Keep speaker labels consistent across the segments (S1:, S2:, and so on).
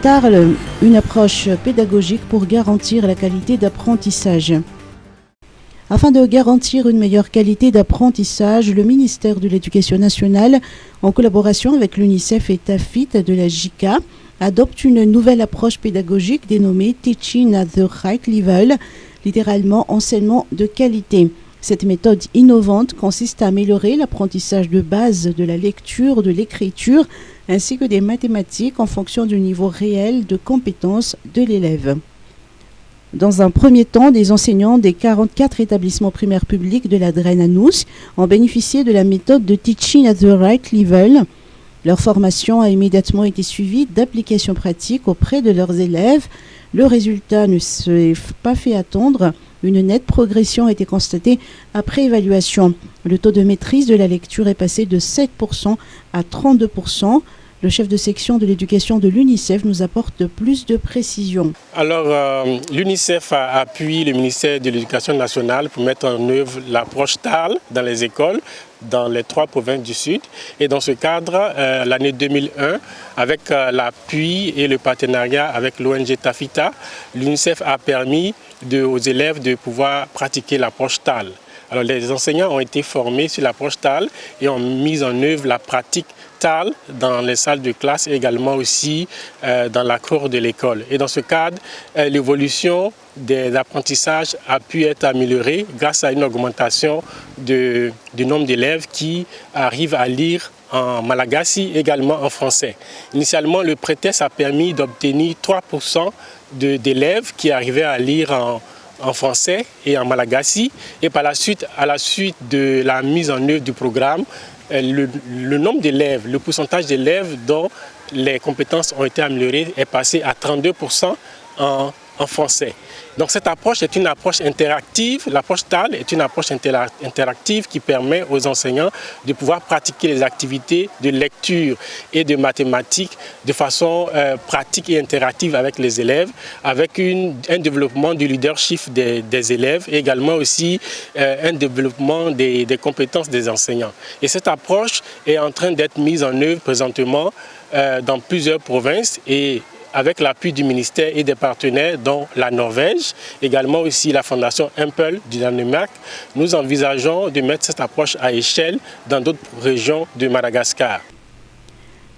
S1: Tarl, une approche pédagogique pour garantir la qualité d'apprentissage. Afin de garantir une meilleure qualité d'apprentissage, le ministère de l'Éducation nationale, en collaboration avec l'UNICEF et TAFIT de la JICA, adopte une nouvelle approche pédagogique dénommée Teaching at the Right Level, littéralement enseignement de qualité. Cette méthode innovante consiste à améliorer l'apprentissage de base de la lecture, de l'écriture, ainsi que des mathématiques en fonction du niveau réel de compétence de l'élève. Dans un premier temps, des enseignants des 44 établissements primaires publics de la Drenne-Anous ont bénéficié de la méthode de Teaching at the Right Level. Leur formation a immédiatement été suivie d'applications pratiques auprès de leurs élèves. Le résultat ne s'est pas fait attendre. Une nette progression a été constatée après évaluation. Le taux de maîtrise de la lecture est passé de 7% à 32%. Le chef de section de l'éducation de l'UNICEF nous apporte plus de précisions.
S2: Alors, l'UNICEF appuie le ministère de l'Éducation nationale pour mettre en œuvre l'approche TARL dans les écoles, dans les 3 provinces du Sud. Et dans ce cadre, l'année 2001, avec l'appui et le partenariat avec l'ONG Tafita, l'UNICEF a permis aux élèves de pouvoir pratiquer l'approche TARL. Alors, les enseignants ont été formés sur l'approche TARL et ont mis en œuvre la pratique TARL dans les salles de classe et également aussi dans la cour de l'école. Et dans ce cadre, l'évolution des apprentissages a pu être améliorée grâce à une augmentation du nombre d'élèves qui arrivent à lire en malagasy, également en français. Initialement, le pré-test a permis d'obtenir 3% d'élèves qui arrivaient à lire en français et en malagasy. Et par la suite, à la suite de la mise en œuvre du programme, le nombre d'élèves, le pourcentage d'élèves dont les compétences ont été améliorées est passé à 32% en français. Donc cette approche est une approche interactive. L'approche TARL est une approche interactive qui permet aux enseignants de pouvoir pratiquer les activités de lecture et de mathématiques de façon pratique et interactive avec les élèves, avec un développement du leadership des élèves et également aussi un développement des compétences des enseignants. Et cette approche est en train d'être mise en œuvre présentement dans plusieurs provinces et avec l'appui du ministère et des partenaires, dont la Norvège, également aussi la fondation Impel du Danemark, nous envisageons de mettre cette approche à échelle dans d'autres régions de Madagascar.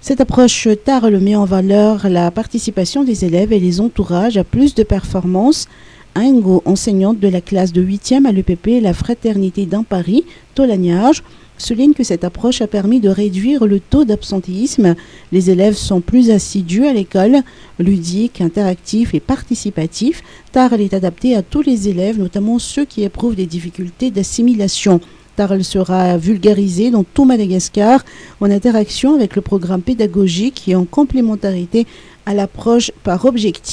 S1: Cette approche TARL met en valeur la participation des élèves et les entourages à plus de performances. Ingo, enseignante de la classe de 8e à l'EPP, la Fraternité d'un Paris, Tolagnage, souligne que cette approche a permis de réduire le taux d'absentéisme. Les élèves sont plus assidus à l'école, ludique, interactif et participatif. TARL est adapté à tous les élèves, notamment ceux qui éprouvent des difficultés d'assimilation. TARL sera vulgarisé dans tout Madagascar en interaction avec le programme pédagogique et en complémentarité à l'approche par objectif.